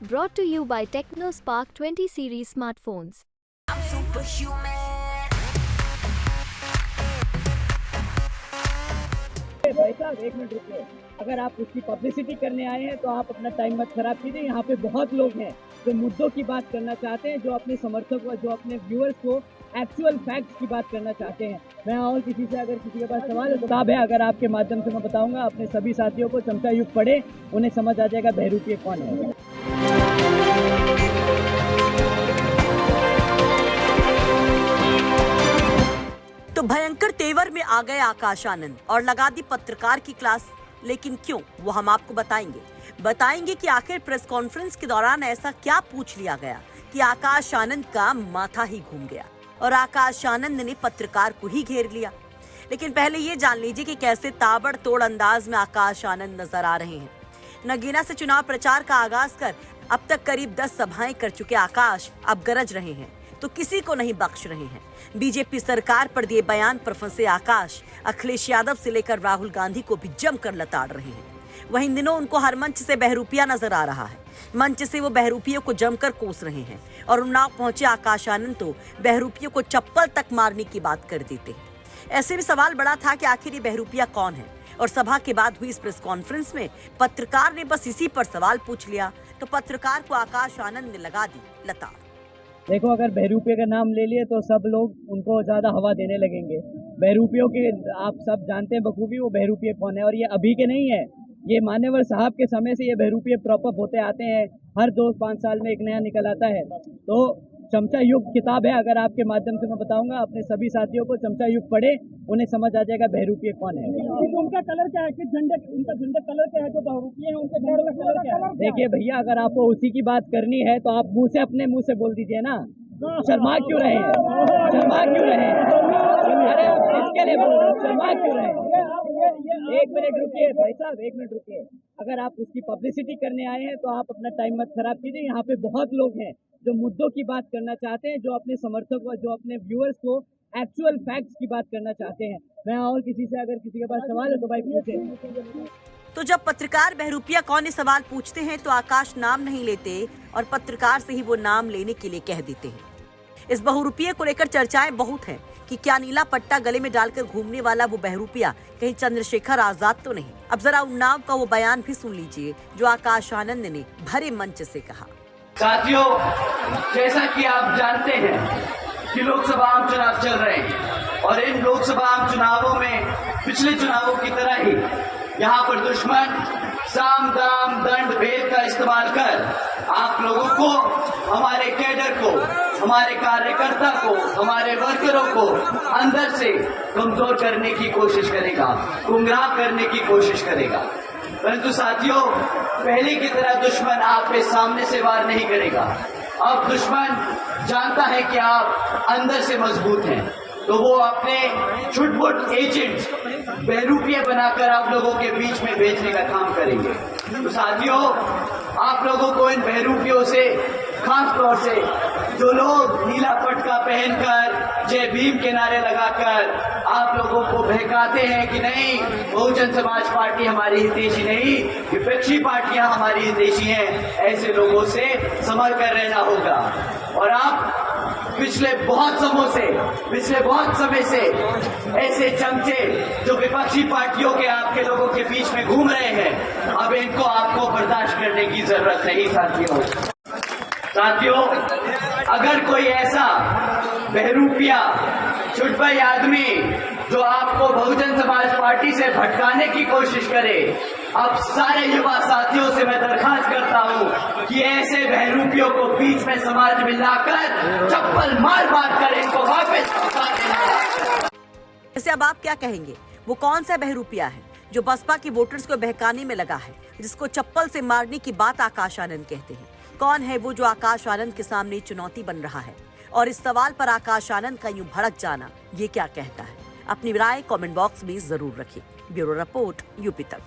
Brought to you by TechnoSpark 20 series smartphones. I'm superhuman. भाई साहब एक मिनट रुकिए। अगर आप उसकी पब्लिसिटी करने आए हैं तो आप अपना टाइम मत खराब कीजिए। यहाँ पे बहुत लोग हैं जो मुद्दों की बात करना चाहते हैं, जो अपने समर्थक व जो अपने व्यूअर्स को एक्चुअल फैक्ट्स की बात करना चाहते हैं। मैं और किसी से अगर किसी के पास सवाल है, किताब है, अगर आपके माध्यम से मैं बताऊंगा, अपने सभी साथियों को चमचा युग पढ़े, उन्हें समझ आ जाएगा बहरूपीय कौन है। तो भयंकर तेवर में आ गए आकाश आनंद और लगा दी पत्रकार की क्लास। लेकिन क्यों, वो हम आपको बताएंगे कि आखिर प्रेस कॉन्फ्रेंस के दौरान ऐसा क्या पूछ लिया गया कि आकाश आनंद का माथा ही घूम गया और आकाश आनंद ने पत्रकार को ही घेर लिया। लेकिन पहले ये जान लीजिए कि कैसे ताबड़तोड़ अंदाज में आकाश आनंद नजर आ रहे हैं। नगीना से चुनाव प्रचार का आगाज कर अब तक करीब 10 सभाएं कर चुके आकाश अब गरज रहे हैं तो किसी को नहीं बख्श रहे हैं। बीजेपी सरकार पर दिए बयान पर फंसे आकाश अखिलेश यादव से लेकर राहुल गांधी को भी जमकर लताड़ रहे हैं। वहीं इन दिनों उनको हर मंच से बहरूपिया नजर आ रहा है। मंच से वो बहरूपियों को जमकर कोस रहे हैं और उन्नाव पहुंचे आकाश आनंद तो बहरूपियों को चप्पल तक मारने की बात कर देते हैं। ऐसे भी सवाल बड़ा था कि आखिर ये बहरूपिया कौन है, और सभा के बाद हुई इस प्रेस कॉन्फ्रेंस में पत्रकार ने बस इसी पर सवाल पूछ लिया तो पत्रकार को आकाश आनंद ने लगा दी लताड़। देखो, अगर बहरूपीय का नाम ले लिए तो सब लोग उनको ज्यादा हवा देने लगेंगे। बहरूपियों के आप सब जानते हैं बखूबी वो बहरूपीय कौन है, और ये अभी के नहीं है, ये मान्यवर साहब के समय से ये बहरूपीय प्रॉपअप होते आते हैं। हर 2-5 साल में एक नया निकल आता है। तो चमचा युग किताब है, अगर आपके माध्यम से मैं बताऊंगा, अपने सभी साथियों को चमचा युग पढ़े, उन्हें समझ आ जाएगा बहरूपीय कौन है। उनका कलर क्या है? किस झंडे, उनका झंडा कलर क्या है? जो बहरूपीय है उनके झंडे का कलर क्या है? देखिए भैया, अगर आपको उसी की बात करनी है तो आप अपने मुंह से बोल दीजिए ना। शर्मा क्यों रहे हैं? अरे इसके लिए बोल रहे हैं, शर्मा क्यों रहे हैं? एक मिनट रुकिए भाई साहब, एक मिनट रुकिए। अगर आप उसकी पब्लिसिटी करने आए हैं तो आप अपना टाइम मत खराब कीजिए। यहाँ पे बहुत लोग हैं जो मुद्दों की बात करना चाहते हैं, जो अपने समर्थक व जो अपने व्यूअर्स को एक्चुअल फैक्ट्स की बात करना चाहते हैं। मैं और किसी से अगर किसी के पास सवाल है तो भाई पूछे। तो जब पत्रकार बहरूपिया कौन है सवाल पूछते हैं तो आकाश नाम नहीं लेते और पत्रकार से ही वो नाम लेने के लिए कह देते हैं। इस बहरूपिये को लेकर चर्चाएं बहुत हैं कि क्या नीला पट्टा गले में डालकर घूमने वाला वो बहरूपिया कहीं चंद्रशेखर आजाद तो नहीं। अब जरा उन्नाव का वो बयान भी सुन लीजिए जो आकाश आनंद ने भरे मंच से कहा। साथियों, जैसा कि आप जानते हैं कि लोकसभा आम चुनाव चल रहे हैं और इन लोकसभा आम चुनावों में पिछले चुनावों की तरह ही यहाँ पर दुश्मन साम दाम दंड भेद का इस्तेमाल कर आप लोगों को, हमारे कैडर को, हमारे कार्यकर्ता को, हमारे वर्करों को अंदर से कमजोर करने की कोशिश करेगा, गुमराह करने की कोशिश करेगा। परंतु साथियों, पहले की तरह दुश्मन आप पे सामने से वार नहीं करेगा। अब दुश्मन जानता है कि आप अंदर से मजबूत हैं, तो वो अपने छुटपुट एजेंट बहरूपिया बनाकर आप लोगों के बीच में भेजने का काम करेंगे। तो साथियों, आप लोगों को इन बहरूपियों से, खास तौर से जो लोग नीला पटका पहनकर जय भीम के नारे लगाकर आप लोगों को बहकाते हैं कि नहीं बहुजन समाज पार्टी हमारी हितैषी नहीं, विपक्षी पार्टियां हमारी हितैषी हैं, ऐसे लोगों से संभल कर रहना होगा। और आप पिछले बहुत समय से ऐसे चमचे जो विपक्षी पार्टियों के आपके लोगों के बीच में घूम रहे हैं, अब इनको आपको बर्दाश्त करने की जरूरत नहीं। साथियों, अगर कोई ऐसा बहरूपिया छुटपई आदमी जो आपको बहुजन समाज पार्टी से भटकाने की कोशिश करे, अब सारे युवा साथियों से मैं दरखास्त करता हूं कि ऐसे बहरूपियों को बीच में समाज में लाकर चप्पल मार कर इनको वापस लौटा देना। वैसे अब आप क्या कहेंगे, वो कौन सा बहरूपिया है जो बसपा के वोटर्स को बहकाने में लगा है, जिसको चप्पल से मारने की बात आकाश आनंद कहते हैं? कौन है वो जो आकाश आनंद के सामने चुनौती बन रहा है? और इस सवाल पर आकाश आनंद का यूं भड़क जाना ये क्या कहता है? अपनी राय कमेंट बॉक्स में जरूर रखें। ब्यूरो रिपोर्ट, यूपी तक।